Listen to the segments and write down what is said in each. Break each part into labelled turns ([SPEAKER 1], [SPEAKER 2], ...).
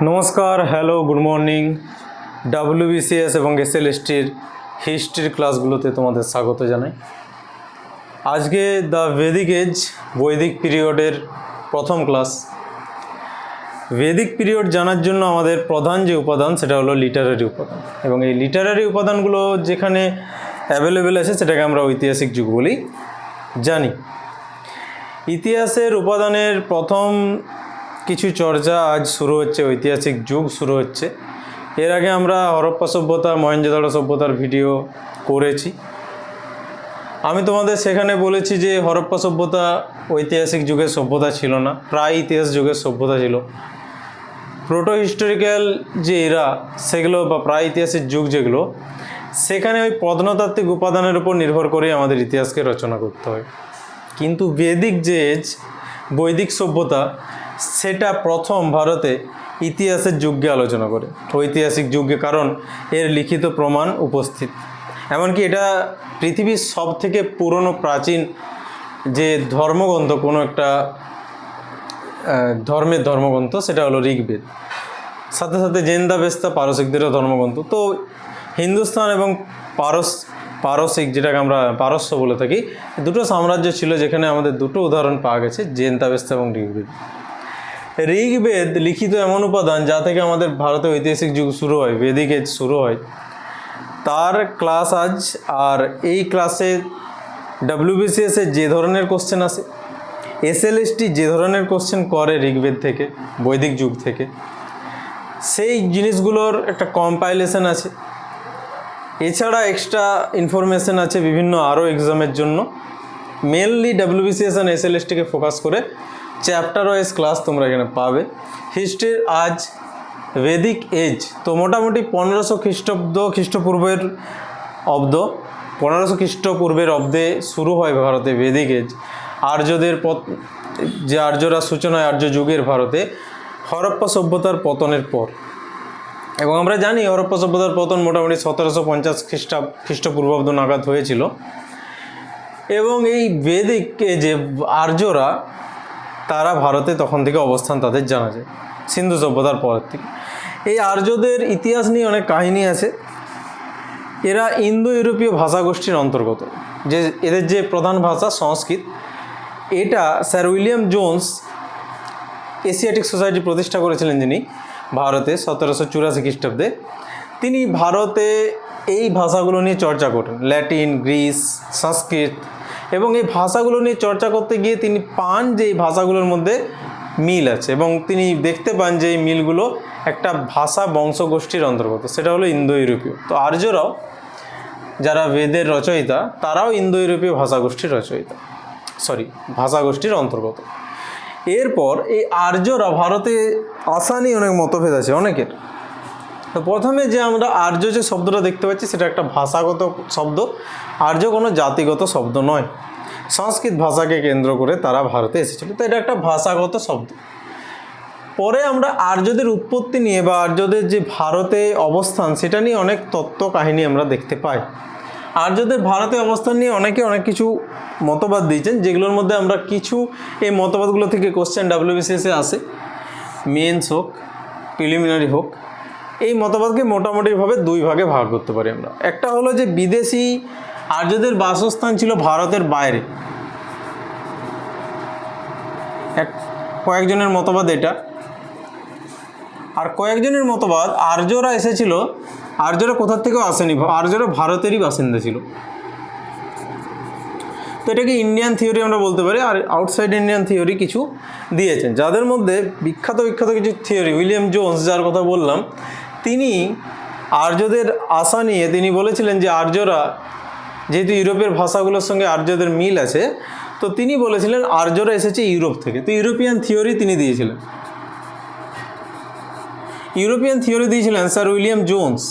[SPEAKER 1] নমস্কার, hello, good morning. WBCS এবং SLSTর হিস্ট্রির ক্লাসগুলোতে তোমাদের স্বাগত জানাই। আজকে দ্য ভেদিক এজ বৈদিক পিরিয়ডের প্রথম ক্লাস। ভেদিক পিরিয়ড জানার জন্য আমাদের প্রধান যে উপাদান সেটা হলো লিটারারি উপাদান, এবং এই লিটারারি উপাদানগুলো যেখানে অ্যাভেলেবেল আছে সেটাকে আমরা ঐতিহাসিক যুগ বলেই জানি। ইতিহাসের উপাদানের প্রথম কিছু চর্চা আজ শুরু হচ্ছে, ঐতিহাসিক যুগ শুরু হচ্ছে। এর আগে আমরা হরপ্পা সভ্যতা, মহেঞ্জোদাড়ো সভ্যতার ভিডিও করেছি। আমি তোমাদের সেখানে বলেছি যে হরপ্পা সভ্যতা ঐতিহাসিক যুগের সভ্যতা ছিল না, প্রায় ইতিহাস যুগের সভ্যতা ছিল। প্রোটো হিস্টোরিক্যাল যে এরা সেগুলো বা প্রায় ইতিহাসের যুগ যেগুলো, সেখানে ওই প্রত্নতাত্ত্বিক উপাদানের উপর নির্ভর করে আমাদের ইতিহাসকে রচনা করতে হয়। কিন্তু বেদিক যে এজ বৈদিক সভ্যতা, সেটা প্রথম ভারতে ইতিহাসের যুগকে আলোচনা করে, ঐতিহাসিক যুগে, কারণ এর লিখিত প্রমাণ উপস্থিত। এমনকি এটা পৃথিবীর সব থেকে পুরনো প্রাচীন যে ধর্মগ্রন্থ, কোনো একটা ধর্মের ধর্মগ্রন্থ, সেটা হলো ঋগ্বেদ। সাথে সাথে জেন্দাবেস্তা পারসিকদেরও ধর্মগ্রন্থ। তো হিন্দুস্তান এবং পারসিক, যেটাকে আমরা পারস্য বলে থাকি, দুটো সাম্রাজ্য ছিল যেখানে আমাদের দুটো উদাহরণ পাওয়া গেছে, জেন্দাবেস্তা এবং ঋগ্বেদ। ঋগ্বেদ লিখিত এমন উপাদান যা থেকে আমাদের ভারতে ঐতিহাসিক যুগ শুরু হয়, বেদিক এজ শুরু হয়। তার ক্লাস আজ। আর এই ক্লাসে WBCS-এ যে ধরনের কোশ্চেন আসে, SLST যে ধরনের কোশ্চেন করে ঋগ্বেদ থেকে, বৈদিক যুগ থেকে, সেই জিনিসগুলোর একটা কম্পাইলেশন আছে। এছাড়া এক্সট্রা ইনফরমেশন আছে বিভিন্ন আরও এক্সামের জন্য। মেনলি WBCS আর SLSTকে ফোকাস করে চ্যাপ্টার ওয়াইজ ক্লাস তোমরা এখানে পাবে। হিস্ট্রির আজ বেদিক এজ, তো মোটামুটি 1500 খ্রিস্টপূর্বের অব্দ, 1500 খ্রিস্টপূর্বের অব্দে শুরু হয় ভারতে বেদিক এজ। আর্যদের যে আর্যরা সূচনা হয় আর্য যুগের ভারতে হরপ্পা সভ্যতার পতনের পর। এবং আমরা জানি হরপ্পা সভ্যতার পতন মোটামুটি 1750 খ্রিস্টপূর্বাব্দ নাগাদ হয়েছিল। এবং এই বেদিক যে আর্যরা, তারা ভারতে তখন থেকে অবস্থান তাদের জানা যায় সিন্ধু সভ্যতার পর থেকে। এই আর্যদের ইতিহাস নিয়ে অনেক কাহিনী আছে। এরা ইন্দো ইউরোপীয় ভাষাগোষ্ঠীর অন্তর্গত। যে এদের যে প্রধান ভাষা সংস্কৃত, এটা sir William Jones Asiatic society প্রতিষ্ঠা করেছিলেন, যিনি ভারতে 1784 খ্রিস্টাব্দে। তিনি ভারতে এই ভাষাগুলো নিয়ে চর্চা করেন, ল্যাটিন, গ্রিস, সংস্কৃত। এবং এই ভাষাগুলো নিয়ে চর্চা করতে গিয়ে তিনি পান যে এই ভাষাগুলোর মধ্যে মিল আছে, এবং তিনি দেখতে পান যে এই মিলগুলো একটা ভাষা বংশগোষ্ঠীর অন্তর্গত, সেটা হলো ইন্দো ইউরোপীয়। তো আর্যরাও, যারা বেদের রচয়িতা, তারাও ইন্দো ইউরোপীয় ভাষাগোষ্ঠীর অন্তর্গত। এরপর এই আর্যরা ভারতে আসা নিয়ে অনেক মতভেদ আছে অনেকের। তো প্রথমে যে আমরা আর্য যে শব্দটা দেখতে পাচ্ছি, সেটা একটা ভাষাগত শব্দ। আর্য কোনো জাতিগত শব্দ নয়। সংস্কৃত ভাষাকে কেন্দ্র করে তারা ভারতে এসেছিল, তো এটা একটা ভাষাগত শব্দ। পরে আমরা আর্যদের উৎপত্তি নিয়ে বা আর্যদের যে ভারতে অবস্থান, সেটা নিয়ে অনেক তত্ত্ব কাহিনী আমরা দেখতে পাই। আর্যদের ভারতে অবস্থান নিয়ে অনেকে অনেক কিছু মতবাদ দিয়েছেন, যেগুলোর মধ্যে আমরা কিছু এই মতবাদগুলো থেকে কোশ্চেন WBCS-এ আসে, মেন্স হোক, প্রিলিমিনারি হোক। এই মতবাদকে মোটামুটিভাবে দুই ভাগে ভাগ করতে পারি আমরা। একটা হলো যে বিদেশি আর্যদের বাসস্থান ছিল ভারতের বাইরে, কয়েকজনের মতবাদ এটা। আর কয়েকজনের মতবাদ আর্যরা এসেছিল, আর্যরা কোথার থেকেও আসেনি, আর্যরা ভারতেরই বাসিন্দা ছিল। তো এটাকে ইন্ডিয়ান থিওরি আমরা বলতে পারি। আর আউটসাইড ইন্ডিয়ান থিওরি কিছু দিয়েছেন, যাদের মধ্যে বিখ্যাত কিছু থিওরি, উইলিয়াম জোন্স যার কথা বললাম, তিনি আর্যদের আসা নিয়ে তিনি বলেছিলেন যে আর্যরা, যেহেতু ইউরোপের ভাষাগুলোর সঙ্গে আর্যদের মিল আছে, তো তিনি বলেছিলেন আর্যরা এসেছে ইউরোপ থেকে। তো ইউরোপিয়ান থিওরি তিনি দিয়েছিলেন। ইউরোপিয়ান থিওরি দিয়েছিলেন sir William Jones.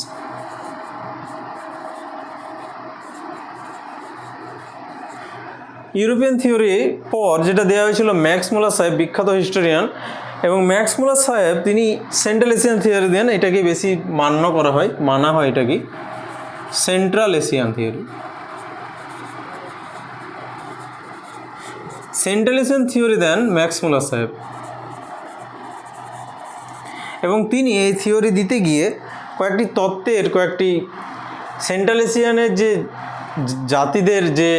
[SPEAKER 1] European theory পর যেটা দেওয়া হয়েছিল ম্যাক্স মুলার সাহেব, বিখ্যাত হিস্টোরিয়ান। এবং ম্যাক্স মুলার সাহেব তিনি সেন্ট্রাল এশিয়ান থিওরি দেন, এটাকে বেশি মানা হয় এটাকে Central Asian theory. Central Asian theory দেন ম্যাক্স মুলার সাহেব। এবং তিনি এই থিওরি দিতে গিয়ে কয়েকটি তত্ত্বের, কয়েকটি সেন্ট্রাল এশিয়ানের যে জাতিদের, যে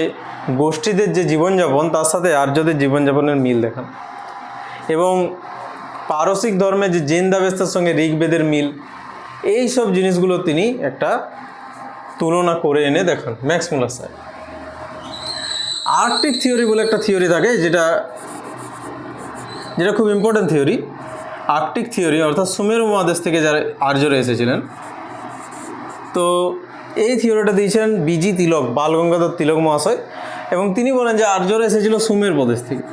[SPEAKER 1] গোষ্ঠীদের যে জীবনযাপন, তার সাথে আর্যদের জীবনযাপনের মিল দেখান। এবং পারসিক ধর্মের যে জেন দাবেস্তার সঙ্গে ঋগ্বেদের মিল, এই সব জিনিসগুলো তিনি একটা তুলনা করে এনে দেখান ম্যাক্স মুলার সাহেব। আর্কটিক থিওরি বলে একটা থিওরি থাকে, যেটা খুব ইম্পর্টেন্ট থিওরি। আর্কটিক থিওরি অর্থাৎ সুমেরু মহাদেশ থেকে যারা আর্যরা এসেছিলেন, তো এই থিওরিটা দিয়েছেন বিজি তিলক, বালগঙ্গাধর তিলক মহাশয়। এবং তিনি বলেন যে আর্যরা এসেছিল সুমের প্রদেশ থেকে।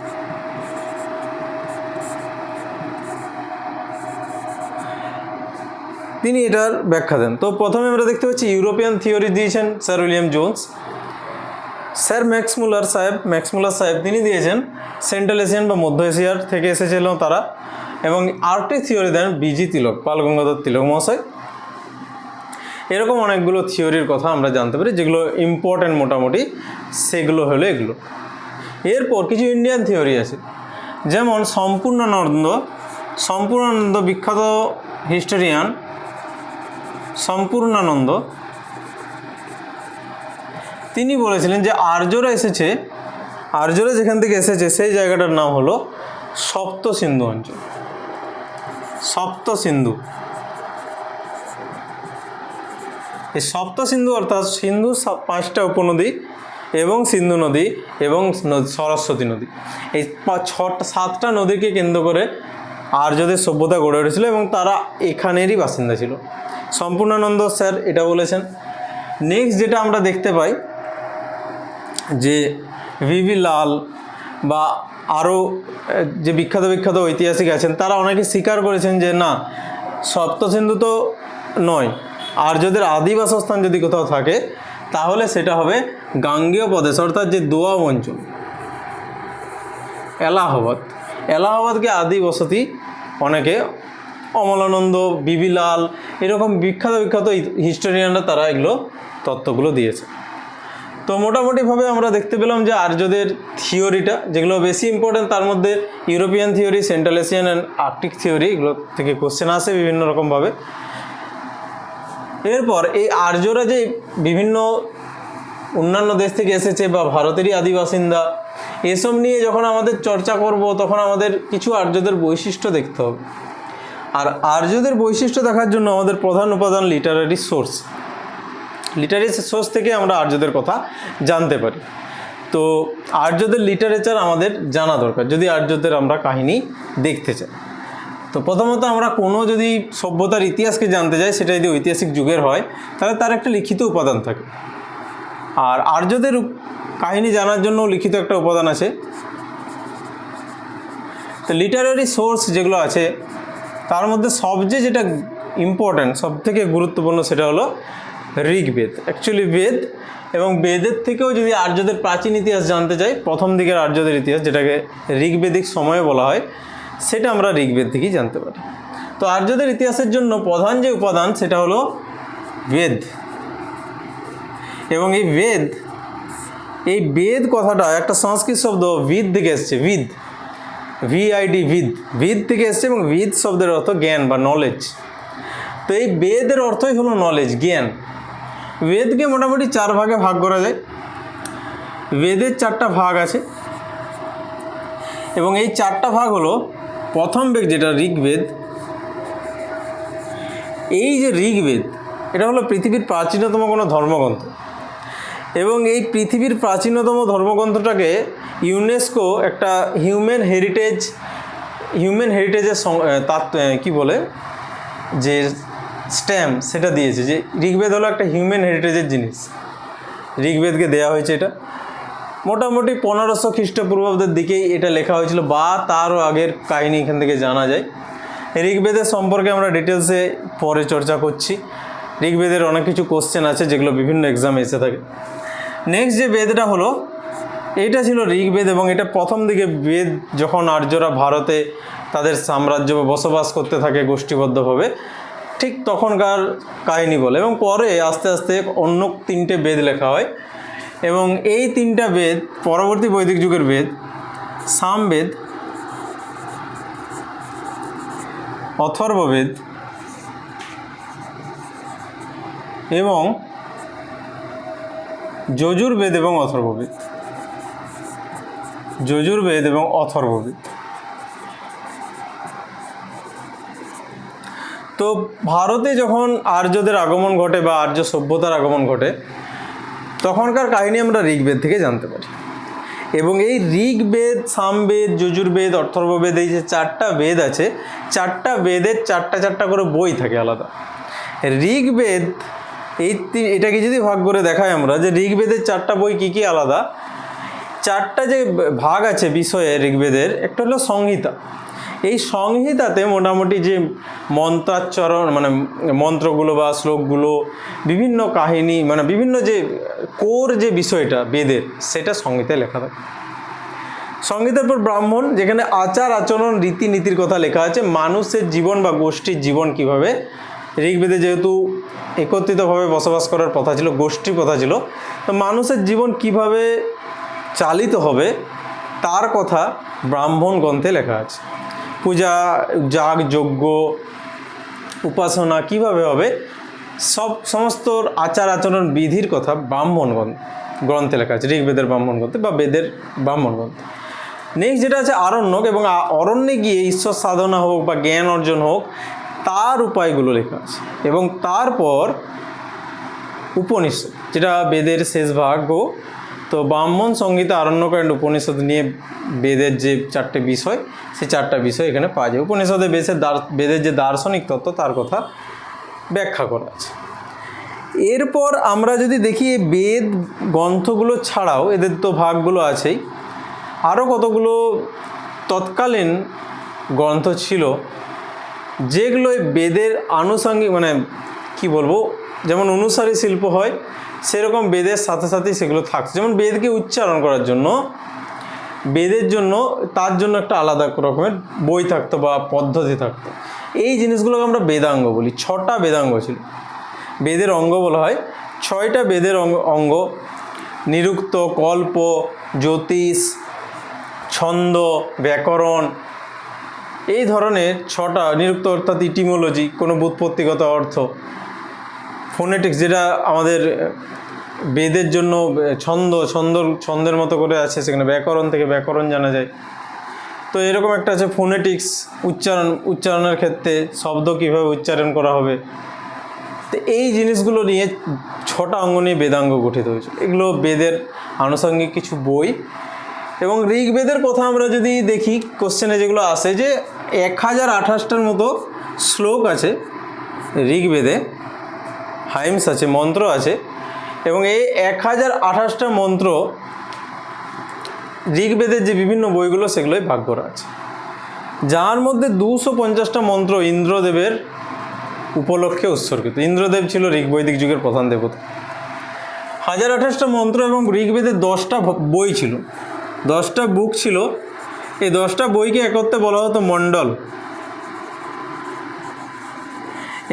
[SPEAKER 1] তিনি এটার ব্যাখ্যা দেন। তো প্রথমে আমরা দেখতে পাচ্ছি ইউরোপিয়ান থিওরি দিয়েছেন sir William Jones. Sir max Muller সাহেব তিনি দিয়েছেন সেন্ট্রাল এশিয়ান বা মধ্য এশিয়ার থেকে এসেছিল তারা। এবং আর্কটিক থিওরি দেন বিজি তিলক, বালগঙ্গাধর তিলক মহাশয়। এরকম অনেকগুলো থিওরির কথা আমরা জানতে পারি, যেগুলো ইম্পর্ট্যান্ট মোটামুটি সেগুলো হলো এগুলো। এরপর কিছু ইন্ডিয়ান থিওরি আছে, যেমন সম্পূর্ণানন্দ বিখ্যাত হিস্টোরিয়ান সম্পূর্ণানন্দ, তিনি বলেছিলেন যে আর্যরা যেখান থেকে এসেছে সেই জায়গাটার নাম হলো সপ্ত সিন্ধু অঞ্চল। সপ্ত সিন্ধু, এই সপ্ত সিন্ধু অর্থাৎ সিন্ধু 5টা উপনদী এবং সিন্ধু নদী এবং সরস্বতী নদী, এই 7টা নদীকে কেন্দ্র করে আর্যদের সভ্যতা গড়ে উঠেছিল এবং তারা এখানেরই বাসিন্দা ছিল। সম্পূর্ণানন্দ স্যার এটা বলেছেন। নেক্সট যেটা আমরা দেখতে পাই যে ভিভি লাল বা আরও যে বিখ্যাত ঐতিহাসিক আছেন, তারা অনেকে স্বীকার করেছেন যে না, সপ্তসিন্ধু তো নয়, আর্যদের আদি বাসস্থান যদি কোথাও থাকে তাহলে সেটা হবে গাঙ্গেয় প্রদেশ, অর্থাৎ যে দোয়াব অঞ্চল, এলাহাবাদকে আদি বসতি অনেকে, অমলানন্দ, বিবি লাল, এরকম বিখ্যাত হিস্টোরিয়ানরা তারা এগুলো তত্ত্বগুলো দিয়েছে। তো মোটামুটিভাবে আমরা দেখতে পেলাম যে আর্যদের থিওরিটা যেগুলো বেশি ইম্পর্টেন্ট, তার মধ্যে European theory, Central Asian and Arctic theory, এগুলো থেকে কোশ্চেন আসে বিভিন্ন রকমভাবে। এরপর এই আর্যরা যে বিভিন্ন অন্যান্য দেশ থেকে এসেছে বা ভারতেরই আদি বাসিন্দা, এসব নিয়ে যখন আমাদের চর্চা করব তখন আমাদের কিছু আর্যদের বৈশিষ্ট্য দেখতে হবে। আর আর্যদের বৈশিষ্ট্য দেখার জন্য আমাদের প্রধান উপাদান লিটারারি সোর্স থেকে আমরা আর্যদের কথা জানতে পারি। তো আর্যদের লিটারেচার আমাদের জানা দরকার যদি আর্যদের আমরা কাহিনী দেখতে চাই। তো প্রথমত আমরা কোনো যদি সভ্যতার ইতিহাসকে জানতে যাই, সেটা যদি ঐতিহাসিক যুগের হয় তাহলে তার একটা লিখিত উপাদান থাকে। আর আর্যদের কাহিনী জানার জন্য লিখিত একটা উপাদান আছে। তো লিটারারি সোর্স যেগুলো আছে তার মধ্যে সবচেয়ে যেটা ইম্পর্ট্যান্ট, সবথেকে গুরুত্বপূর্ণ, সেটা হলো ঋগ্বেদ। অ্যাকচুয়ালি বেদ, এবং বেদের থেকেও যদি আর্যদের প্রাচীন ইতিহাস জানতে চাই, প্রথম দিকের আর্যদের ইতিহাস যেটাকে ঋগ্বেদিক সময়ে বলা হয়, সেটা আমরা ঋগ্বেদ থেকেই জানতে পারি। তো আর্যদের ইতিহাসের জন্য প্রধান যে উপাদান সেটা হলো বেদ। এবং এই বেদ কথাটা একটা সংস্কৃত শব্দ বিদ থেকে এসছে, ভিদ থেকে এসছে, এবং বিদ শব্দের অর্থ জ্ঞান বা নলেজ। তো এই বেদের অর্থই হলো নলেজ, জ্ঞান। বেদকে মোটামুটি 4 ভাগে ভাগ করা যায়। বেদের 4টা ভাগ আছে, এবং এই 4টা ভাগ হলো, প্রথম বেদ যেটা ঋগ্বেদ, এই যে ঋগ্বেদ এটা হলো পৃথিবীর প্রাচীনতম কোনো ধর্মগ্রন্থ, এবং এই পৃথিবীর প্রাচীনতম ধর্মগ্রন্থটাকে ইউনেস্কো একটা হিউম্যান হেরিটেজের কি বলে যে স্ট্যাম্প সেটা দিয়েছে, যে ঋগ্বেদ হলো একটা হিউম্যান হেরিটেজের জিনিস। ঋগ্বেদকে দেওয়া হয়েছে এটা মোটামুটি 1500 খ্রিস্টপূর্বাব্দের দিকেই এটা লেখা হয়েছিল, বা তারও আগের কাহিনী এখান থেকে জানা যায়। ঋগ্বেদের সম্পর্কে আমরা ডিটেলসে পরে চর্চা করছি। ঋগ্বেদের অনেক কিছু কোশ্চেন আছে যেগুলো বিভিন্ন এক্সামে এসে থাকে। নেক্সট যে বেদটা হলো, এইটা ছিল ঋগ্বেদ, এবং এটা প্রথম দিকে বেদ যখন আর্যরা ভারতে তাদের সাম্রাজ্য বসবাস করতে থাকে গোষ্ঠীবদ্ধভাবে, ঠিক তখনকার কাহিনী বলে, এবং পরে আস্তে আস্তে অন্য 3টে বেদ লেখা হয়। এবং এই 3টা বেদ পরবর্তী বৈদিক যুগের বেদ, সামবেদ, অথর্ববেদ এবং যজুর্বেদ এবং অথর্ববেদ। যজুর্বেদ এবং অথর্ববেদ। তো ভারতে যখন আর্যদের আগমন ঘটে বা আর্য সভ্যতার আগমন ঘটে, তখনকার কাহিনী আমরা ঋগ্বেদ থেকে জানতে পারি। এবং এই ঋগ্বেদ, সামবেদ, যজুর্বেদ, অথর্ববেদ, এই যে 4টা বেদ আছে, 4টা বেদের 4টা করে বই থাকে আলাদা। ঋগ্বেদ এটাকে যদি ভাগ করে দেখাই আমরা, যে ঋগ্বেদের 4টা বই কী কী আলাদা, 4টা যে ভাগ আছে বিষয়ে ঋগ্বেদের, একটা হলো সংহিতা। এই সংহিতাতে মোটামুটি যে মন্ত্রাচ্চরণ, মানে মন্ত্রগুলো বা শ্লোকগুলো, বিভিন্ন কাহিনী, মানে বিভিন্ন যে কোর যে বিষয়টা বেদের, সেটা সংহিতায় লেখা থাকে। সংহিতার পর ব্রাহ্মণ, যেখানে আচার আচরণ রীতিনীতির কথা লেখা আছে, মানুষের জীবন বা গোষ্ঠীর জীবন কীভাবে, ঋগ্বেদে যেহেতু একত্রিতভাবে বসবাস করার কথা ছিল, গোষ্ঠী কথা ছিল, তো মানুষের জীবন কিভাবে চালিত হবে তার কথা ব্রাহ্মণ গ্রন্থে লেখা আছে। পূজা, যাগ, যজ্ঞ, উপাসনা কিভাবে হবে, সমস্ত আচার আচরণ বিধির কথা ব্রাহ্মণ গ্রন্থে লেখা আছে, ঋগ্বেদের ব্রাহ্মণ গ্রন্থে বা বেদের ব্রাহ্মণ গ্রন্থে। নেক্সট যেটা আছে আরণ্যক, এবং অরণ্যে গিয়ে ঈশ্বর সাধনা হোক বা জ্ঞান অর্জন হোক তার উপায়গুলো লেখা আছে। এবং তারপর উপনিষদ, যেটা বেদের শেষ ভাগ। তো ব্রাহ্মণ, সংহিতা, আরণ্যক অ্যান্ড উপনিষদ নিয়ে বেদের যে 4টে বিষয়, সেই 4টা বিষয় এখানে পাওয়া যায়। উপনিষদে বেদের যে দার্শনিক তত্ত্ব তার কথা ব্যাখ্যা করা আছে। এরপর আমরা যদি দেখি এই বেদ গ্রন্থগুলো ছাড়াও, এদের তো ভাগগুলো আছেই, আরও কতগুলো তৎকালীন গ্রন্থ ছিল যেগুলো বেদের আনুষঙ্গিক, মানে কি বলবো, যেমন অনুসারী শিল্প হয় সেরকম বেদের সাথে সাথেই সেগুলো থাকছে। যেমন বেদকে উচ্চারণ করার জন্য, বেদের জন্য, তার জন্য একটা আলাদা রকমের বই থাকতো বা পদ্ধতি থাকতো। এই জিনিসগুলোকে আমরা বেদাঙ্গ বলি। 6টা বেদাঙ্গ ছিল, বেদের অঙ্গ বলা হয়। 6টা বেদের অঙ্গ, নিরুক্ত, কল্প, জ্যোতিষ, ছন্দ, ব্যাকরণ, এই ধরনের 6টা। নিরুক্ত অর্থাৎ ইটিমোলজি, কোনো ব্যুৎপত্তিগত অর্থ। ফোনেটিক্স, যেটা আমাদের বেদের জন্য ছন্দের মতো করে আছে, সেখানে ব্যাকরণ থেকে ব্যাকরণ জানা যায়। তো এরকম একটা আছে ফোনেটিক্স, উচ্চারণের ক্ষেত্রে শব্দ কীভাবে উচ্চারণ করা হবে। তো এই জিনিসগুলো নিয়ে 6টা অঙ্গ নিয়ে বেদাঙ্গ গঠিত হয়েছে। এগুলো বেদের আনুষঙ্গিক কিছু বই। এবং ঋগ্বেদের কথা আমরা যদি দেখি, কোশ্চেনে যেগুলো আসে, যে 1028টার মতো শ্লোক আছে ঋগ্বেদে, হাইমস আছে, মন্ত্র আছে। এবং এই 1028টা মন্ত্র ঋগ্বেদের যে বিভিন্ন বইগুলো সেগুলোই ভাগ করা আছে, যার মধ্যে 250টা মন্ত্র ইন্দ্রদেবের উপলক্ষে উৎসর্গিত। ইন্দ্রদেব ছিল ঋগ্বৈদিক যুগের প্রধান দেবতা। 1028টা মন্ত্র এবং ঋগ্বেদের 10টা বই ছিল, 10টা বুক ছিল। এই 10টা বইকে একত্রে বলা হতো মণ্ডল।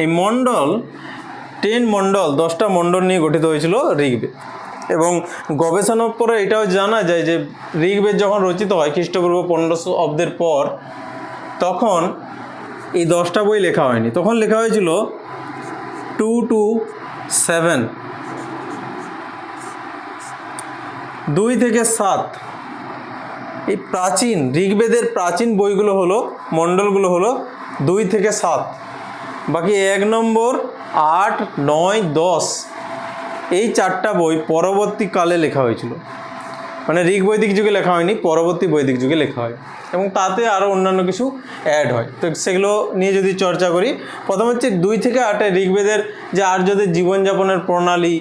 [SPEAKER 1] এই মণ্ডল 10 মণ্ডল, 10টা মণ্ডল নিয়ে গঠিত হয়েছিল ঋগ্বেদ। এবং গবেষণার পরে এটাও জানা যায় যে ঋগ্বেদ যখন রচিত হয় খ্রিস্টপূর্ব 1500 অব্দের পর, তখন এই 10টা বই লেখা হয়নি। তখন লেখা হয়েছিল 2 to 7, 2 থেকে 7। এই প্রাচীন ঋগ্বেদের প্রাচীন বইগুলো হলো, মণ্ডলগুলো হলো 2 থেকে 7। বাকি 1 নম্বর, 8, 9, 10 এই 4টা বই পরবর্তীকালে লেখা হয়েছিল। মানে ঋগ্বৈদিক যুগে লেখা হয়নি, পরবর্তী বৈদিক যুগে লেখা হয়। এবং তাতে আরও অন্যান্য কিছু অ্যাড হয়। তো সেগুলো নিয়ে যদি চর্চা করি, প্রথম হচ্ছে 2 থেকে 8 ঋগ্বেদের যে আর্যদের জীবনযাপনের প্রণালী,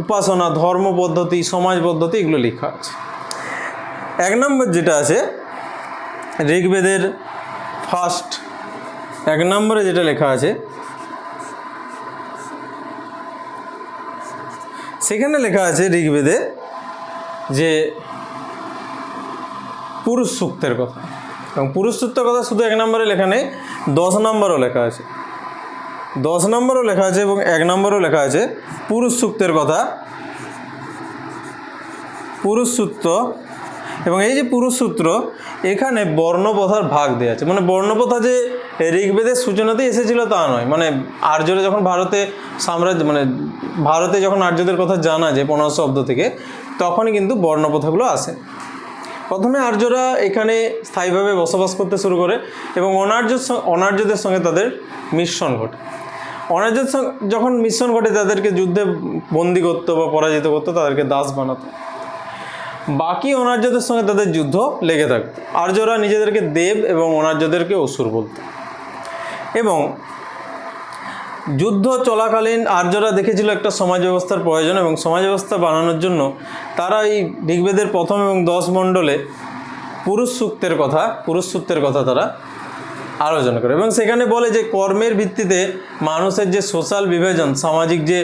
[SPEAKER 1] উপাসনা, ধর্ম পদ্ধতি, সমাজ পদ্ধতি, এগুলো লেখা আছে। 1 নম্বর যেটা আছে ঋগ্বেদের ফার্স্ট 1 নম্বরে যেটা লেখা আছে, সেখানে লেখা আছে ঋগ্বেদে যে পুরুষ সূক্তের কথা। এবং পুরুষ সূক্তের কথা শুধু 1 নম্বরে লেখা নেই, 10 নম্বরও লেখা আছে। 10 নম্বরও লেখা আছে এবং 1 নম্বরও লেখা আছে পুরুষ সূক্তের কথা। পুরুষ সূত্র, এবং এই যে পুরুষ সূত্র, এখানে বর্ণপ্রথার ভাগ দেওয়া আছে। মানে বর্ণপ্রথা যে ঋগ্বেদের সূচনাতেই এসেছিল তা নয়, মানে আর্যরা যখন ভারতে সাম্রাজ্য মানে ভারতে যখন আর্যদের কথা জানা যায় 1500 অব্দ থেকে, তখনই কিন্তু বর্ণপ্রথাগুলো আসে। প্রথমে আর্যরা এখানে স্থায়ীভাবে বসবাস করতে শুরু করে এবং অনার্যদের সঙ্গে তাদের মিশ্রণ ঘটে। অনার্যদের যখন মিশ্রণ ঘটে তাদেরকে যুদ্ধে বন্দি করতো বা পরাজিত করতো, তাদেরকে দাস বানাতো। বাকি অনার্যদের সঙ্গে তাদের যুদ্ধ লেগে থাকতো। আর্যরা নিজেদেরকে দেব এবং অনার্যদেরকে অসুর বলতো। এবং যুদ্ধ চলাকালীন আর্যরা দেখেছিল একটা সমাজ ব্যবস্থার প্রয়োজন, এবং সমাজ ব্যবস্থা বানানোর জন্য তারা এই ঋগ্বেদের 1ম এবং 10 মণ্ডলে পুরুষ সূক্তের কথা তারা আলোচনা করে। এবং সেখানে বলে যে কর্মের ভিত্তিতে মানুষের যে সোশ্যাল বিভাজন, সামাজিক যে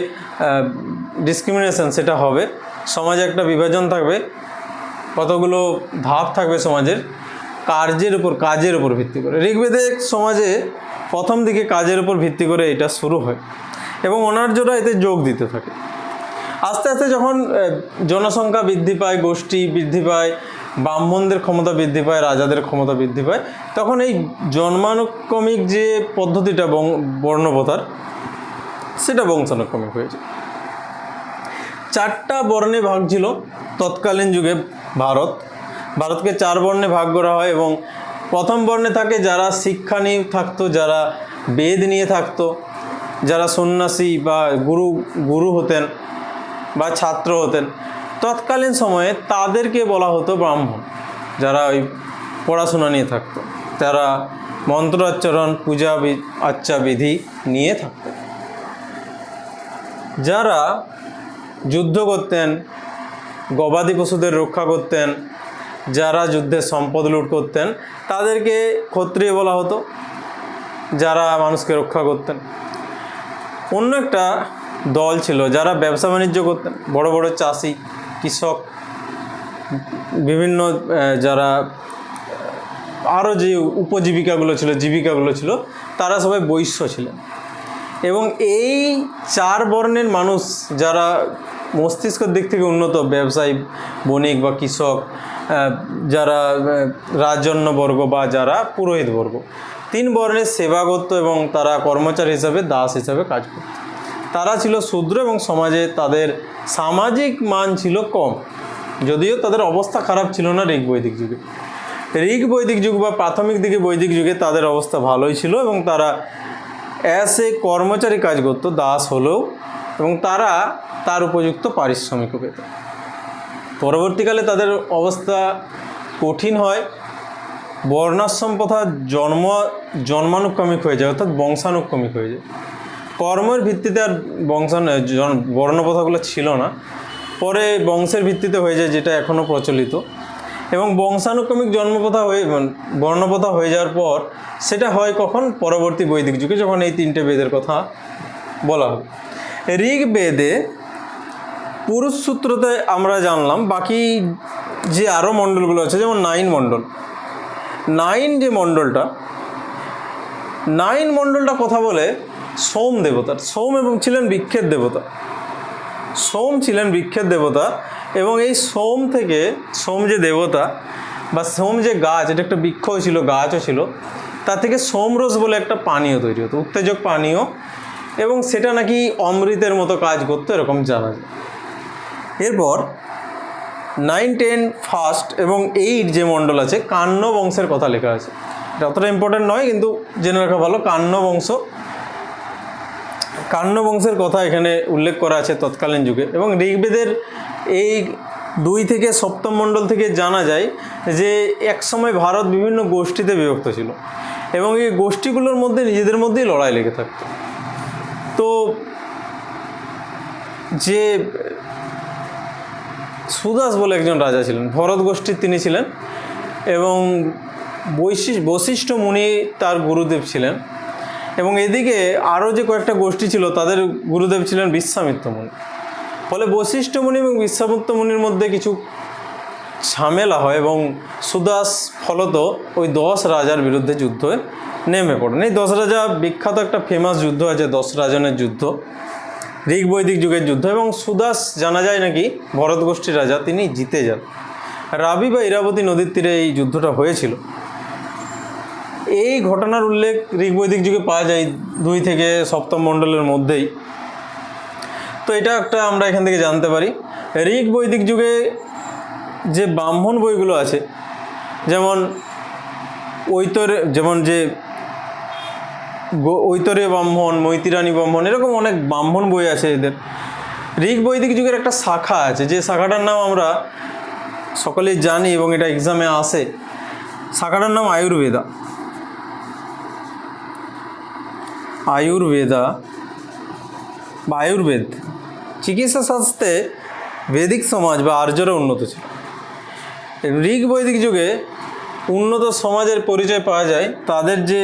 [SPEAKER 1] ডিসক্রিমিনেশন, সেটা হবে। সমাজে একটা বিভাজন থাকবে, কতগুলো ধাপ থাকবে সমাজের, কাজের উপর ভিত্তি করে। ঋগ্বেদে সমাজে প্রথম দিকে কাজের উপর ভিত্তি করে এটা শুরু হয় এবং অনার্যরা এতে যোগ দিতে থাকে। আস্তে আস্তে যখন জনসংখ্যা বৃদ্ধি পায়, গোষ্ঠী বৃদ্ধি পায়, ব্রাহ্মণদের ক্ষমতা বৃদ্ধি পায়, রাজাদের ক্ষমতা বৃদ্ধি পায়, তখন এই জন্মানুক্রমিক যে পদ্ধতিটা বর্ণপ্রথার, সেটা বংশানুক্রমিক হয়েছে। 4টা বর্ণে ভাগ ছিল তৎকালীন যুগে। ভারতকে 4 বর্ণে ভাগ করা হয় এবং প্রথম বর্ণে থাকে যারা শিক্ষা নিয়ে থাকতো, যারা বেদ নিয়ে থাকতো, যারা সন্ন্যাসী বা গুরু হতেন বা ছাত্র হতেন। তৎকালীন সময়ে তাদেরকে বলা হতো ব্রাহ্মণ, যারা ওই পড়াশোনা নিয়ে থাকতো, তারা মন্ত্রাচ্চারণ, পূজা আচ্চা বিধি নিয়ে থাকতো। যারা যুদ্ধ করতেন, গবাদি পশুদের রক্ষা করতেন, যারা যুদ্ধের সম্পদ লুট করতেন, তাদেরকে ক্ষত্রিয় বলা হতো, যারা মানুষকে রক্ষা করতেন। অন্য একটা দল ছিল যারা ব্যবসা বাণিজ্য করতেন, বড় বড় চাষি, কৃষক, বিভিন্ন যারা আরও যে জীবিকাগুলো ছিল, তারা সবাই বৈশ্য ছিলেন। এবং এই 4 বর্ণের মানুষ যারা মস্তিষ্কের দিক থেকে উন্নত, ব্যবসায়ী, বণিক বা কৃষক, যারা রাজন্যবর্গ বা যারা পুরোহিত বর্গ, 3 বর্ণের সেবা করত এবং তারা কর্মচারী হিসাবে, দাস হিসাবে কাজ করত। তারা ছিল শূদ্র এবং সমাজে তাদের সামাজিক মান ছিল কম, যদিও তাদের অবস্থা খারাপ ছিল না ঋগ বৈদিক যুগ বা প্রাথমিক দিকে বৈদিক যুগে তাদের অবস্থা ভালোই ছিল এবং তারা কর্মচারী কাজ করত, দাস হলেও, এবং তারা তার উপযুক্ত পারিশ্রমিকও পেত। পরবর্তীকালে তাদের অবস্থা কঠিন হয়, বর্ণাশ্রম প্রথা জন্মানুক্রমিক হয়ে যায়, অর্থাৎ বংশানুক্রমিক হয়ে যায়। কর্মের ভিত্তিতে আর বর্ণপ্রথাগুলো ছিল না, পরে বংশের ভিত্তিতে হয়ে যায়, যেটা এখনও প্রচলিত। এবং বংশানুক্রমিক বর্ণপ্রথা হয়ে যাওয়ার পর সেটা হয় কখন? পরবর্তী বৈদিক যুগে, যখন এই 3টে বেদের কথা বলা হয়। ঋগ্বেদে পুরুষ সূত্রতে আমরা জানলাম, বাকি যে আরও মণ্ডলগুলো আছে, যেমন 9 মণ্ডল, 9 যে মণ্ডলটা, 9 মণ্ডলটা কথা বলে সোম দেবতার। সোম ছিলেন বৃক্ষের দেবতা, এবং এই সোম যে দেবতা বা সোম যে গাছ, এটা একটা বৃক্ষও ছিল, গাছও ছিল, তার থেকে সোমরস বলে একটা পানীয় তৈরি হতো, উত্তেজক পানীয়, এবং সেটা নাকি অমৃতের মতো কাজ করতো, এরকম জানা যায়। এরপর 9, 10, 1 এবং 8 যে মণ্ডল আছে, কাণ্য বংশের কথা লেখা আছে। এটা অতটা ইম্পর্টেন্ট নয়, কিন্তু জেনে রাখা ভালো। কাণ্য বংশের কথা এখানে উল্লেখ করা আছে তৎকালীন যুগে। এবং ঋগ্বেদের এই 2 থেকে 7ম মণ্ডল থেকে জানা যায় যে একসময় ভারত বিভিন্ন গোষ্ঠীতে বিভক্ত ছিল এবং এই গোষ্ঠীগুলোর মধ্যে নিজেদের মধ্যেই লড়াই লেগে থাকতো। তো যে সুদাস বলে একজন রাজা ছিলেন, ভরত গোষ্ঠীর তিনি ছিলেন, এবং বশিষ্ঠ মুনি তার গুরুদেব ছিলেন। এবং এদিকে আরও যে কয়েকটা গোষ্ঠী ছিল, তাদের গুরুদেব ছিলেন বিশ্বামিত্র মুনি। ফলে বশিষ্ঠ মুনি এবং বিশ্বামিত্র মুনির মধ্যে কিছু ঝামেলা হয় এবং সুদাস ফলত ওই 10 রাজার বিরুদ্ধে যুদ্ধে নেমে পড়েন। এই 10 রাজা বিখ্যাত একটা ফেমাস যুদ্ধ আছে, 10 রাজনের যুদ্ধ, ঋগ বৈদিক যুগের যুদ্ধ। এবং সুদাস জানা যায় নাকি ভরত গোষ্ঠীর রাজা, তিনি জিতে যান। রাবি বা ইরাবতী নদীর তীরে এই যুদ্ধটা হয়েছিল। এই ঘটনার উল্লেখ ঋগ বৈদিক যুগে পাওয়া যায় 2 থেকে সপ্তম মণ্ডলের মধ্যেই। তো এটা একটা আমরা এখান থেকে জানতে পারি। ঋগ বৈদিক যুগে যে ব্রাহ্মণ বইগুলো আছে, যেমন ঐতরেয় ব্রাহ্মণ, মৈত্রাণী ব্রাহ্মণ, এরকম অনেক ব্রাহ্মণ বই আছে এদের। ঋগ বৈদিক যুগের একটা শাখা আছে, যে শাখাটার নাম আমরা সকলেই জানি এবং এটা এক্সামে আসে। শাখাটার নাম আয়ুর্বেদা। আয়ুর্বেদা বা আয়ুর্বেদ। চিকিৎসা শাস্ত্রে বৈদিক সমাজ বা আর্যরা উন্নত ছিল। ঋগ বৈদিক যুগে উন্নত সমাজের পরিচয় পাওয়া যায় তাদের যে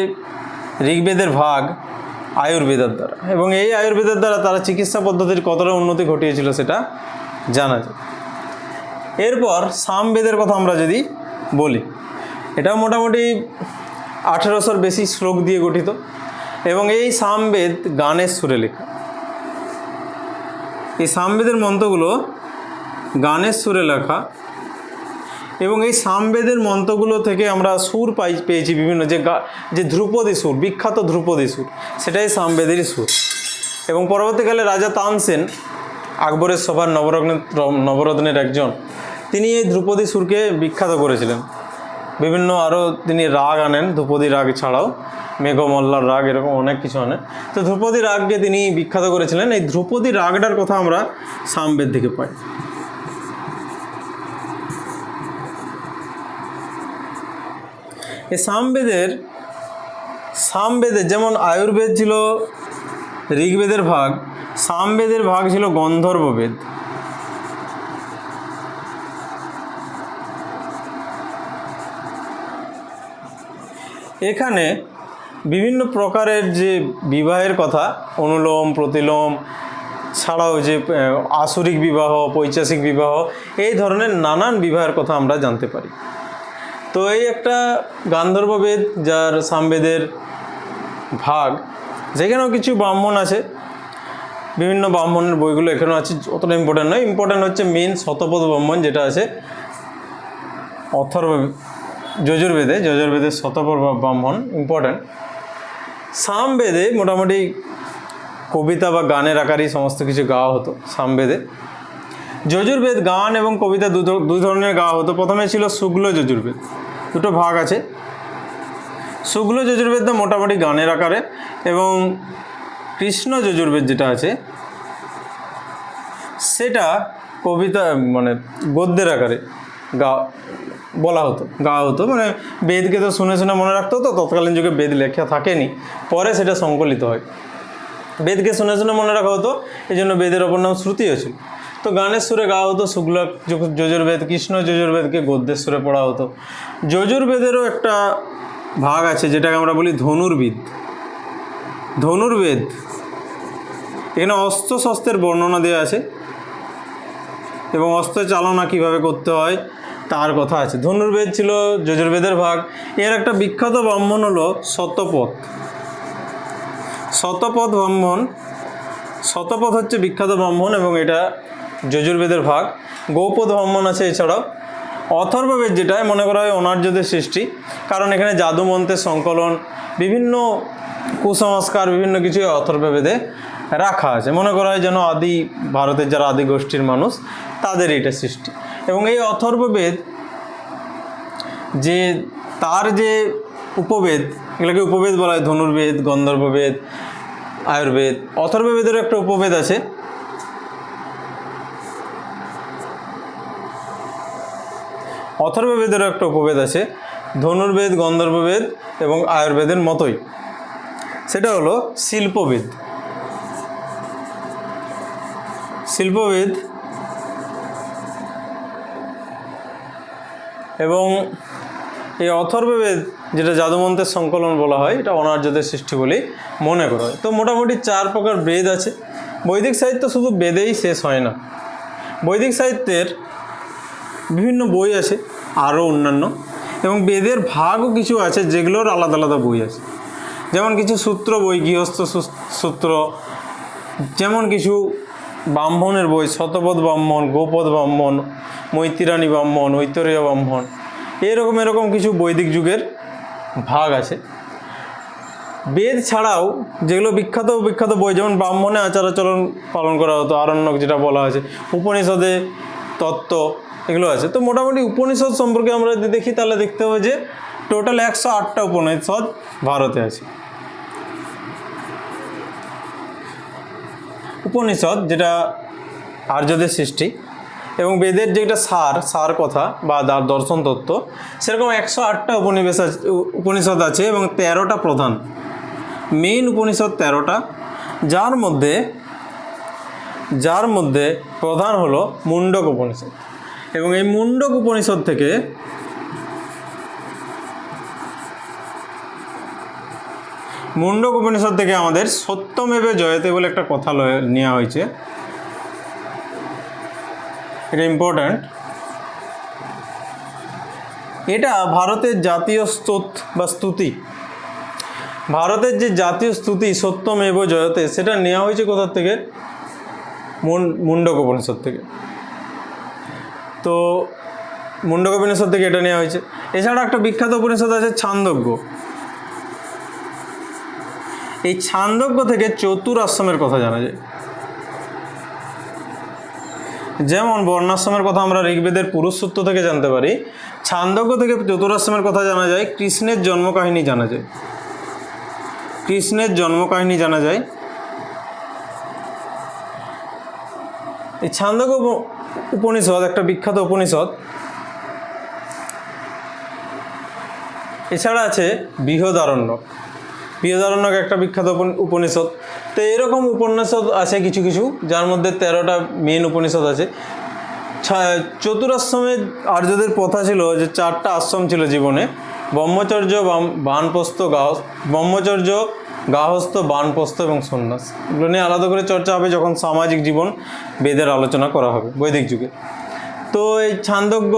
[SPEAKER 1] ঋগ্বেদের ভাগ আয়ুর্বেদের দ্বারা, এবং এই আয়ুর্বেদের দ্বারা তারা চিকিৎসা পদ্ধতির কতটা উন্নতি ঘটিয়েছিল সেটা জানা যায়। এরপর সামবেদের কথা আমরা যদি বলি, এটা মোটামুটি 1800-র বেশি শ্লোক দিয়ে গঠিত, এবং এই সামবেদ গানের সুরে লেখা। এই সামবেদের মন্ত্রগুলো গানের সুরে লেখা, এবং এই সামবেদের মন্ত্রগুলো থেকে আমরা সুর পেয়েছি বিভিন্ন, যে ধ্রুপদী সুর, বিখ্যাত ধ্রুপদী সুর, সেটাই সামবেদেরই সুর। এবং পরবর্তীকালে রাজা তানসেন, আকবরের সভার নবরত্নের একজন, তিনি এই ধ্রুপদী সুরকে বিখ্যাত করেছিলেন। বিভিন্ন আরও তিনি রাগ আনেন, ধ্রুপদী রাগ ছাড়াও মেঘমল্লার রাগ, এরকম অনেক কিছু আনেন। তো ধ্রুপদী রাগকে তিনি বিখ্যাত করেছিলেন। এই ধ্রুপদী রাগটার কথা আমরা সামবেদ থেকে পাই। এই সামবেদের যেমন আয়ুর্বেদ ছিল ঋগ্বেদের ভাগ, সামবেদের ভাগ ছিল গন্ধর্ববেদ। এখানে বিভিন্ন প্রকারের যে বিবাহের কথা, অনুলোম প্রতিলোম ছাড়াও যে আসুরিক বিবাহ, পৈশাচিক বিবাহ, এই ধরনের নানান বিবাহের কথা আমরা জানতে পারি। তো এই একটা গান্ধর্ববেদ, যার সামবেদের ভাগ, যেখানেও কিছু ব্রাহ্মণ আছে, বিভিন্ন ব্রাহ্মণের বইগুলো এখানেও আছে, অতটা ইম্পর্ট্যান্ট নয়। ইম্পর্ট্যান্ট হচ্ছে মেন শতপথ ব্রাহ্মণ, যেটা আছে যজুর্বেদের শতপথ ব্রাহ্মণ ইম্পর্ট্যান্ট। সামবেদে মোটামুটি কবিতা বা গানের আকারেই সমস্ত কিছু গাওয়া হতো সামবেদে। যজুর্বেদ গান এবং কবিতা দুই ধরনের গাওয়া হতো। প্রথমে ছিল শুক্ল যজুর্বেদ, দুটো ভাগ আছে। শুক্ল যজুর্বেদটা মোটামুটি গানের আকারে, এবং কৃষ্ণ যজুর্বেদ যেটা আছে সেটা কবিতা মানে গদ্যের আকারে গাওয়া হতো। মানে বেদকে তো শুনে শুনে মনে রাখতে হতো, তৎকালীন যুগে বেদ লেখা থাকেনি, পরে সেটা সংকলিত হয়। বেদকে শুনে শুনে মনে রাখা হতো, এই জন্য বেদের অপর নাম শ্রুতিও ছিল। তো গানের সুরে গাওয়া হতো শুক্ল যজুর্বেদ, কৃষ্ণ যজুর্বেদকে গদ্যের সুরে পড়া হতো। যজুর্বেদেরও একটা ভাগ আছে যেটাকে আমরা বলি ধনুর্বেদ। এখানে অস্ত্র শস্ত্রের বর্ণনা দেওয়া আছে এবং অস্ত্র চালনা কীভাবে করতে হয় তার কথা আছে। ধনুর্বেদ ছিল যজুর্বেদের ভাগ। এর একটা বিখ্যাত ব্রাহ্মণ হলো শতপথ ব্রাহ্মণ। শতপথ হচ্ছে বিখ্যাত ব্রাহ্মণ এবং এটা যজুর্বেদের ভাগ। গৌপদ ব্রাহ্মণ আছে। এছাড়াও অথর্ববেদ, যেটা মনে করা হয় অনার্যদের সৃষ্টি, কারণ এখানে জাদুমন্ত্রের সংকলন, বিভিন্ন কুসংস্কার, বিভিন্ন কিছু অথর্ববেদে রাখা আছে। মনে করা হয় যেন আদি ভারতের যারা আদি গোষ্ঠীর মানুষ, তাদের এটা সৃষ্টি। এবং এই অথর্ববেদ যে তার যে উপবেদ, এগুলোকে উপবেদ বলা হয়। ধনুর্বেদ, গন্ধর্ববেদ, আয়ুর্বেদ। অথর্ববেদেরও একটা উপবেদ আছে। ধনুর্বেদ, গন্ধর্ববেদ এবং আয়ুর্বেদের মতোই। সেটা হলো শিল্পবেদ। এবং এই অথর্ববেদ, যেটা জাদুমন্ত্রের সংকলন বলা হয়, এটা অনার্যদের সৃষ্টি বলেই মনে করা হয়। তো মোটামুটি 4 প্রকার বেদ আছে। বৈদিক সাহিত্য শুধু বেদেই শেষ হয় না। বৈদিক সাহিত্যের বিভিন্ন বই আছে, আরও অন্যান্য, এবং বেদের ভাগও কিছু আছে যেগুলোর আলাদা আলাদা বই আছে। যেমন কিছু সূত্র বই, গৃহস্থ সূত্র, যেমন কিছু ব্রাহ্মণের বই, শতপথ ব্রাহ্মণ, গোপদ ব্রাহ্মণ, মৈত্রাণী ব্রাহ্মণ, ঐতরেয় ব্রাহ্মণ, এরকম কিছু বৈদিক যুগের ভাগ আছে। বেদ ছাড়াও যেগুলো বিখ্যাত বিখ্যাত বই, যেমন ব্রাহ্মণে আচার আচরণ পালন করা হতো, আরণ্যক যেটা বলা হয়েছে, উপনিষদে তত্ত্ব, এগুলো আছে। তো মোটামুটি উপনিষদ সম্পর্কে আমরা যদি দেখি তাহলে দেখতে হবে যে টোটাল 108টা উপনিষদ ভারতে আছে। উপনিষদ যেটা আর্যদের সৃষ্টি, এবং বেদের যেটা সার কথা বা দর্শন তত্ত্ব, সেরকম 108টা উপনিষদ আছে এবং 13টা প্রধান মেইন উপনিষদ 13টা, যার মধ্যে প্রধান হলো মুন্ডক উপনিষদ। এবং এই মুন্ডক উপনিষদ থেকে আমাদের সত্যমেবে জয়তে বলে একটা কথা নেওয়া হয়েছে। এটা ইম্পর্ট্যান্ট। এটা ভারতের জাতীয় স্তুতি, ভারতের যে জাতীয় স্তুতি সত্যমেব জয়তে, সেটা নেওয়া হয়েছে কোথা থেকে? মুন্ডক উপনিষদ থেকে। তো মুন্ডক উপনিষদ থেকে এটা নেওয়া হয়েছে। এছাড়া একটা বিখ্যাত উপনিষদ আছে ছান্দোগ্য। এই ছান্দোগ্য থেকে চতুরাশ্রমের কথা জানা যায়। যেমন বর্ণাশ্রমের কথা আমরা ঋগ্বেদের পুরুষ সূত্র থেকে জানতে পারি, ছান্দোগ্য থেকে চতুরাশ্রমের কথা জানা যায়, কৃষ্ণের জন্মকাহিনী জানা যায়। এই ছান্দোগ্য উপনিষদ একটা বিখ্যাত উপনিষদ। এছাড়া আছে বৃহদারণ্যক একটা বিখ্যাত উপনিষদ। তো এরকম উপনিষদ আছে কিছু কিছু, যার মধ্যে 13টা মেন উপনিষদ আছে। চতুরাশ্রমে আর্যদের প্রথা ছিল যে 4টা আশ্রম ছিল জীবনে: ব্রহ্মচর্য, গাহস্থ, বানপ্রস্থ এবং সন্ন্যাস। এগুলো নিয়ে আলাদা করে চর্চা হবে যখন সামাজিক জীবন বেদের আলোচনা করা হবে বৈদিক যুগে। তো এই ছান্দোগ্য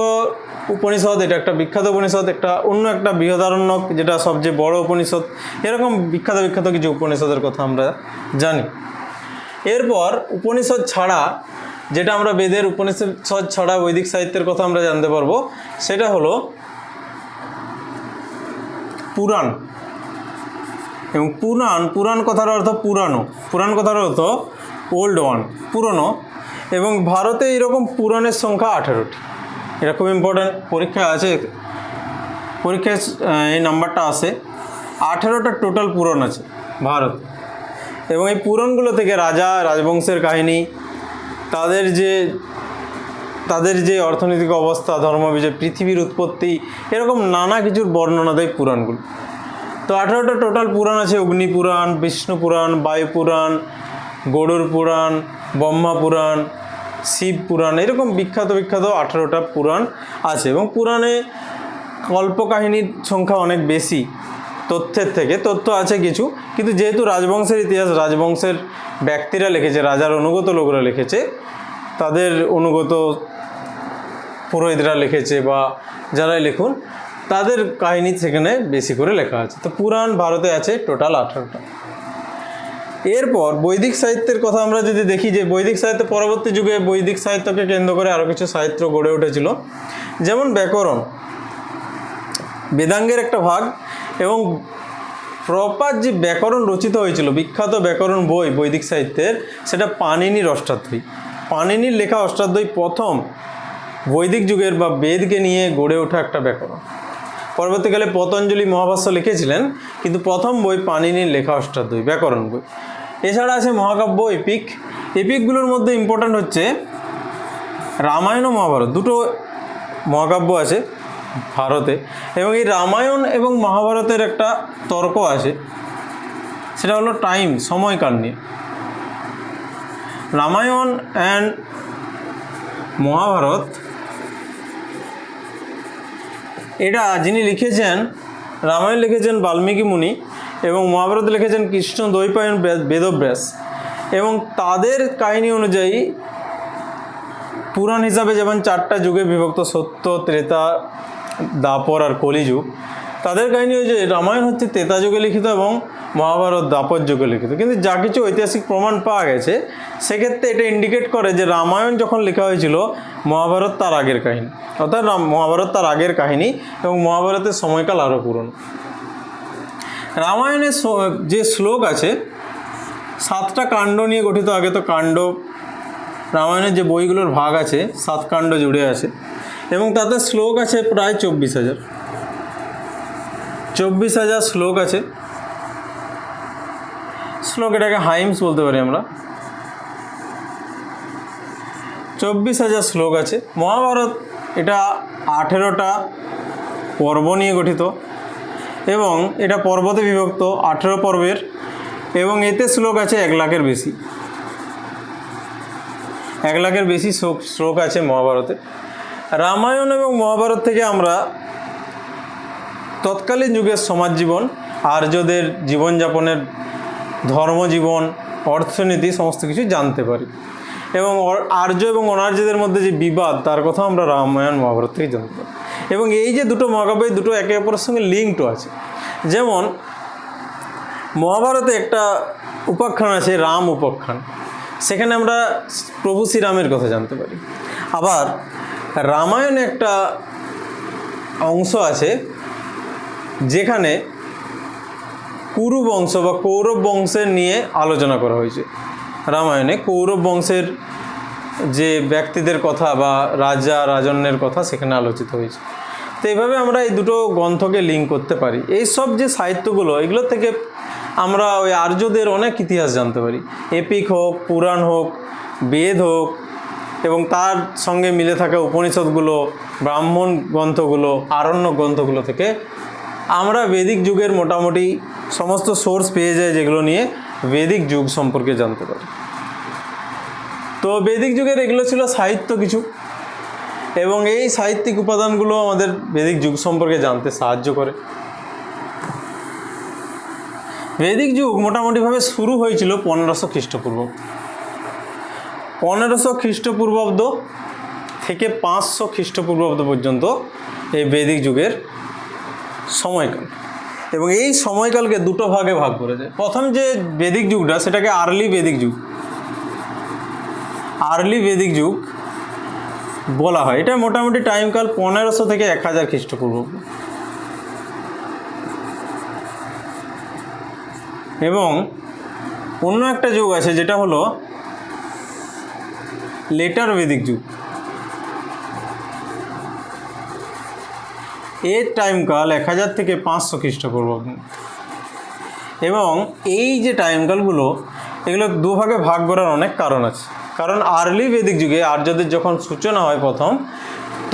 [SPEAKER 1] উপনিষদ এটা একটা বিখ্যাত উপনিষদ। অন্য একটা বৃহদারণ্যক যেটা সবচেয়ে বড় উপনিষদ। এরকম বিখ্যাত কিছু উপনিষদের কথা আমরা জানি। এরপর উপনিষদ ছাড়া যেটা আমরা বেদের উপনিষদ ছাড়া বৈদিক সাহিত্যের কথা আমরা জানতে পারবো, সেটা হলো পুরাণ। এবং পুরাণ কথার অর্থ পুরানো, পুরাণ কথার অর্থ ওল্ড ওয়ান, পুরনো। এবং ভারতে এরকম পুরাণের সংখ্যা 18টি। এটা খুব ইম্পর্ট্যান্ট, পরীক্ষায় এই নাম্বারটা আসে। 18টা টোটাল পুরাণ আছে ভারত। এবং এই পুরাণগুলো থেকে রাজবংশের কাহিনী, তাদের যে অর্থনৈতিক অবস্থা, ধর্মবিজয়, পৃথিবীর উৎপত্তি, এরকম নানা কিছুর বর্ণনা দেয় পুরাণগুলো। তো 18টা টোটাল পুরাণ আছে: অগ্নি পুরাণ, বিষ্ণু পুরাণ, বায়ু পুরাণ, গরুড় পুরাণ, ব্রহ্মা পুরাণ, শিব পুরাণ। এরকম বিখ্যাত 18টা পুরাণ আছে। এবং পুরাণে কল্পকাহিনীর সংখ্যা অনেক বেশি তথ্যের থেকে। তথ্য আছে কিছু, কিন্তু যেহেতু রাজবংশের ইতিহাস, রাজবংশের ব্যক্তিরা লিখেছে, রাজার অনুগত লোকরা লিখেছে, তাদের অনুগত পুরোহিতরা লিখেছে বা যারাই লিখুন, তাদের কাহিনী সেখানে বেশি করে লেখা আছে। তো পুরাণ ভারতে আছে টোটাল 18টা। এরপর বৈদিক সাহিত্যের কথা আমরা যদি দেখি, যে বৈদিক সাহিত্য পরবর্তী যুগে বৈদিক সাহিত্যকে কেন্দ্র করে আরও কিছু সাহিত্য গড়ে উঠেছিল। যেমন ব্যাকরণ, বেদাঙ্গের একটা ভাগ। এবং প্রপার যে ব্যাকরণ রচিত হয়েছিল, বিখ্যাত ব্যাকরণ বই বৈদিক সাহিত্যের, সেটা পাণিনির অষ্টাধ্যায়ী। পাণিনির লেখা অষ্টাধ্যায়ী প্রথম বৈদিক যুগের বা বেদকে নিয়ে গড়ে ওঠা একটা ব্যাকরণ। পরবর্তীকালে পতঞ্জলি মহাভাষ্য লিখেছিলেন, কিন্তু প্রথম বই পাণিনির লেখা অষ্টাধ্যায়ী ব্যাকরণ বই। এছাড়া আছে মহাকাব্য, এপিকগুলোর মধ্যে ইম্পর্ট্যান্ট হচ্ছে রামায়ণ ও মহাভারত। দুটো মহাকাব্য আছে ভারতে। এবং এই রামায়ণ এবং মহাভারতের একটা তর্ক আছে, সেটা হলো সময়কাল নিয়ে। রামায়ণ অ্যান্ড মহাভারত, এটা যিনি লিখেছেন, রামায়ণ লিখেছেন বাল্মীকি মুনি এবং মহাভারত লিখেছেন কৃষ্ণ দ্বৈপায়ন বেদব্যাস। এবং তাদের কাহিনী অনুযায়ী পুরাণ হিসাবে যেমন 4টা যুগে বিভক্ত, সত্য, ত্রেতা, দ্বাপর আর কলিযুগ, তাদের কাহিনী অনুযায়ী রামায়ণ হচ্ছে ত্রেতা যুগে লিখিত এবং মহাভারত দ্বাপর যুগে লিখিত। কিন্তু যা কিছু ঐতিহাসিক প্রমাণ পাওয়া গেছে, সেক্ষেত্রে এটা ইন্ডিকেট করে যে রামায়ণ যখন লেখা হয়েছিল, মহাভারত তার আগের কাহিনী, অর্থাৎ মহাভারত তার আগের কাহিনী এবং মহাভারতের সময়কাল আরও পুরনো। রামায়ণের যে শ্লোক আছে 7টা কাণ্ড নিয়ে গঠিত। আগে তো কাণ্ড, রামায়ণের যে বইগুলোর ভাগ আছে 7 কাণ্ড জুড়ে আছে, এবং তাতে শ্লোক আছে প্রায় 24,000 শ্লোক আছে। শ্লোক, এটাকে হাইমস বলতে পারি আমরা। 24,000 শ্লোক আছে। মহাভারত এটা 18টা পর্ব নিয়ে গঠিত, এবং এটা পর্বতে বিভক্ত 18 পর্বের, এবং এতে শ্লোক আছে 1 লাখের বেশি। 1 লাখের বেশি শ্লোক আছে মহাভারতে। রামায়ণ এবং মহাভারত থেকে আমরা তৎকালীন যুগের সমাজ জীবন, আর্যদের জীবনযাপনের ধর্মজীবন, অর্থনীতি সমস্ত কিছু জানতে পারি, এবং আর্য এবং অনার্যদের মধ্যে যে বিবাদ তার কথা আমরা রামায়ণ মহাভারত থেকে জানতে পারি। এবং এই যে দুটো মহাকাব্য, দুটো একে অপরের সঙ্গে লিঙ্কড আছে। যেমন মহাভারতে একটা উপাখ্যান আছে, রাম উপাখ্যান, সেখানে আমরা প্রভু শ্রীরামের কথা জানতে পারি। আবার রামায়ণে একটা অংশ আছে যেখানে কুরু বংশ বা কৌরব বংশের নিয়ে আলোচনা করা হয়েছে। রামায়ণে কৌরব বংশের যে ব্যক্তিদের কথা বা রাজা রাজন্যের কথা সেখানে আলোচিত হয়েছে। তো এইভাবে আমরা এই দুটো গ্রন্থকে লিঙ্ক করতে পারি। এই সব যে সাহিত্যগুলো, এগুলো থেকে আমরা ওই আর্যদের অনেক ইতিহাস জানতে পারি। এপিক হোক, পুরাণ হোক, বেদ হোক, এবং তার সঙ্গে মিলে থাকা উপনিষদগুলো, ব্রাহ্মণ গ্রন্থগুলো, আরণ্যক গ্রন্থগুলো থেকে আমরা বেদিক যুগের মোটামুটি সমস্ত সোর্স পেয়ে যাই, যেগুলো নিয়ে বেদিক যুগ সম্পর্কে জানতে পারি। তো বেদিক যুগের এগুলো ছিল সাহিত্য কিছু, এবং এই সাহিত্যিক উপাদানগুলো আমাদের বেদিক যুগ সম্পর্কে জানতে সাহায্য করে। বেদিক যুগ মোটামুটিভাবে শুরু হয়েছিল 1500 খ্রিস্টপূর্ব। 1500 খ্রিস্টপূর্বাব্দ থেকে 500 খ্রিস্টপূর্বাব্দ পর্যন্ত এই বেদিক যুগের সময়কাল, এবং এই সময়কালকে দুটো ভাগে ভাগ করেছে। প্রথম যে বেদিক যুগটা, সেটাকে আর্লি বেদিক যুগ বলা হয়। এটা মোটামুটি টাইমকাল 1500 থেকে 1000 খ্রিস্টপূর্বাব্দ। এবং অন্য একটা যুগ আছে যেটা হলো লেটার বেদিক যুগ। এর টাইমকাল 1000 থেকে 500 খ্রিস্টপূর্বাব্দ। এবং এই যে টাইমকালগুলো, এগুলো দুভাগে ভাগ করার অনেক কারণ আছে। কারণ আর্লি বেদিক যুগে আর্যদের যখন সূচনা হয় প্রথম,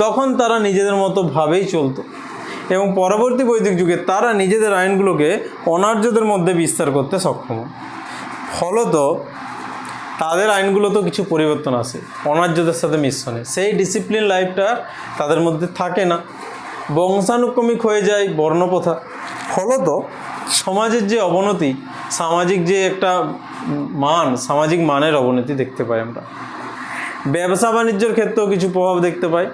[SPEAKER 1] তখন তারা নিজেদের মতো ভাবেই চলতো, এবং পরবর্তী বৈদিক যুগে তারা নিজেদের আইনগুলোকে অনার্যদের মধ্যে বিস্তার করতে সক্ষম। ফলত তাদের আইনগুলোতেও কিছু পরিবর্তন আসে অনার্যদের সাথে মিশ্রণে। সেই ডিসিপ্লিন লাইফটা তাদের মধ্যে থাকে না, বংশানুক্রমিক হয়ে যায় বর্ণপ্রথা। ফলত সমাজের যে অবনতি, সামাজিক যে একটা সামাজিক মানের অবনতি দেখতে পাই আমরা। ব্যবসা বাণিজ্যের ক্ষেত্রেও কিছু প্রভাব দেখতে পাই,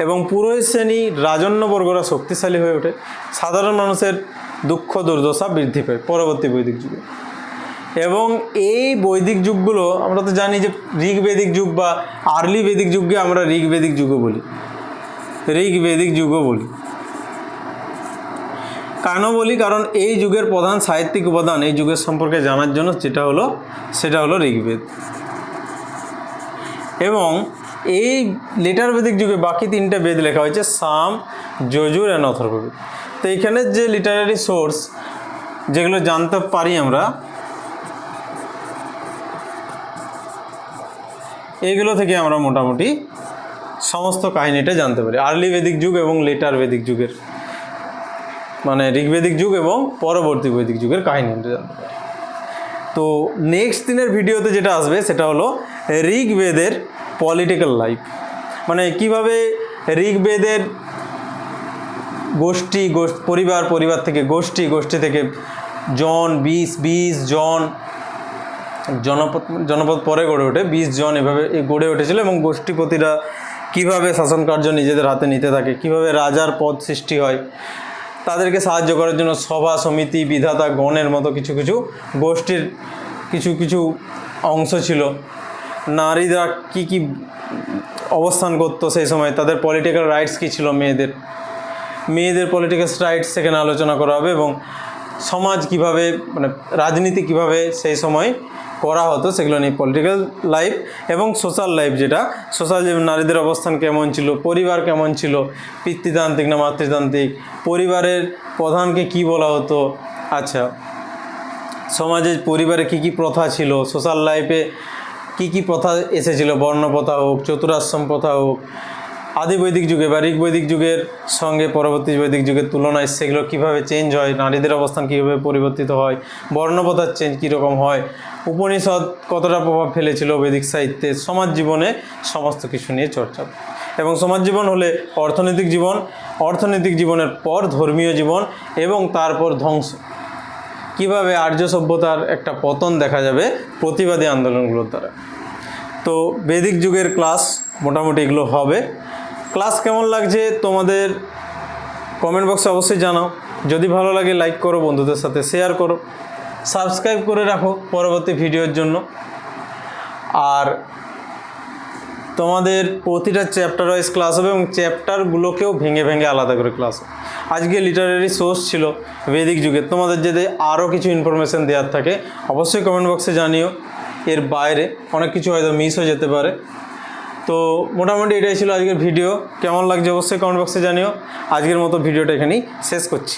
[SPEAKER 1] এবং পুরোহিত শ্রেণী, রাজন্যবর্গরা শক্তিশালী হয়ে ওঠে। সাধারণ মানুষের দুঃখ দুর্দশা বৃদ্ধি পায় পরবর্তী বৈদিক যুগে। এবং এই বৈদিক যুগগুলো আমরা তো জানি যে ঋগ্বেদিক যুগ বা আর্লি বেদিক যুগকে আমরা ঋগ্বেদিক যুগও বলি। কেন বলি? কারণ এই যুগের প্রধান সাহিত্যিক উপাদান এই যুগের সম্পর্কে জানার জন্য সেটা হলো ঋগ্বেদ। এবং এই লেটার বেদিক যুগে বাকি 3টে বেদ লেখা হয়েছে, সাম, যজুর এবং অথর্ববেদ। তো এইখানের যে লিটারারি সোর্স যেগুলো জানতে পারি আমরা, এইগুলো থেকে আমরা মোটামুটি সমস্ত কাহিনীটা জানতে পারি। আর্লি বেদিক যুগ এবং লেটার বেদিক যুগের, মানে ঋগ্বেদিক যুগ এবং পরবর্তী বৈদিক যুগের কাহিনীটা জানতে পারি। তো নেক্সট দিনের ভিডিওতে যেটা আসবে সেটা হলো ঋগ্বেদের পলিটিক্যাল লাইফ, মানে কিভাবে ঋগ্বেদের পরিবার থেকে গোষ্ঠী থেকে জন, 20 জন, জনপদ পরে গড়ে ওঠে, 20 জন এভাবে গড়ে উঠেছিল। এবং গোষ্ঠীপতিরা কীভাবে শাসন কার্য নিজেদের হাতে নিতে থাকে, কিভাবে রাজার পদ সৃষ্টি হয়, তাদেরকে সাহায্য করার জন্য সভা, সমিতি, বিধাতা, গণের মতো কিছু গোষ্ঠীর কিছু অংশ ছিল। নারীরা কি অবস্থান করতো সেই সময়, তাদের পলিটিক্যাল রাইটস কী ছিল, মেয়েদের পলিটিক্যাল রাইটস সেখানে আলোচনা করা হবে। এবং সমাজ কিভাবে মানে রাজনীতি কিভাবে সেই সময় করা হতো সেগুলো নিয়ে, পলিটিক্যাল লাইফ এবং সোশ্যাল লাইফ, যেটা সোশ্যাল জীবন, নারীদের অবস্থান কেমন ছিল, পরিবার কেমন ছিল, পিতৃতান্ত্রিক না মাতৃতান্ত্রিক, পরিবারের প্রধানকে কি বলা হতো, আচ্ছা সমাজে পরিবারে কি কি প্রথা ছিল, সোশ্যাল লাইফে কি কি প্রথা এসেছিল, বর্ণপ্রথা হোক, চতুরাশ্রম প্রথা হোক, আদি বৈদিক যুগে বা ঋগ বৈদিক যুগের সঙ্গে পরবর্তী বৈদিক যুগের তুলনায় সেগুলো কীভাবে চেঞ্জ হয়, নারীদের অবস্থান কীভাবে পরিবর্তিত হয়, বর্ণপ্রথার চেঞ্জ কীরকম হয়, উপনিষদ কতটা প্রভাব ফেলেছিল বৈদিক সাহিত্যে, সমাজ জীবনে সমস্ত কিছু নিয়ে চর্চা। এবং সমাজ জীবন হলে অর্থনৈতিক জীবন, অর্থনৈতিক জীবনের পর ধর্মীয় জীবন এবং তারপর ধ্বংস, কিভাবে আর্য সভ্যতার একটা পতন দেখা যাবে প্রতিবাদী আন্দোলনগুলোর দ্বারা। তো বৈদিক যুগের ক্লাস মোটামুটি এগুলো হবে। ক্লাস কেমন লাগছে তোমাদের কমেন্ট বক্সে অবশ্যই জানাও। যদি ভালো লাগে লাইক করো, বন্ধুদের সাথে শেয়ার করো, সাবস্ক্রাইব করে রাখো পরবর্তী ভিডিওর জন্য। আর তোমাদের প্রতিটা চ্যাপ্টার ওয়াইজ ক্লাস হবে এবং চ্যাপ্টারগুলোকেও ভেঙে ভেঙে আলাদা করে ক্লাস হবে। আজকে লিটারারি সোর্স ছিল বৈদিক যুগে, তোমাদের যদি আরও কিছু ইনফরমেশান দেওয়ার থাকে অবশ্যই কমেন্ট বক্সে জানিও। এর বাইরে অনেক কিছু হয়তো মিস হয়ে যেতে পারে। তো মোটামুটি এটাই ছিল আজকের ভিডিও। কেমন লাগছে অবশ্যই কমেন্ট বক্সে জানিও। আজকের মতো ভিডিওটা এখানেই শেষ করছি।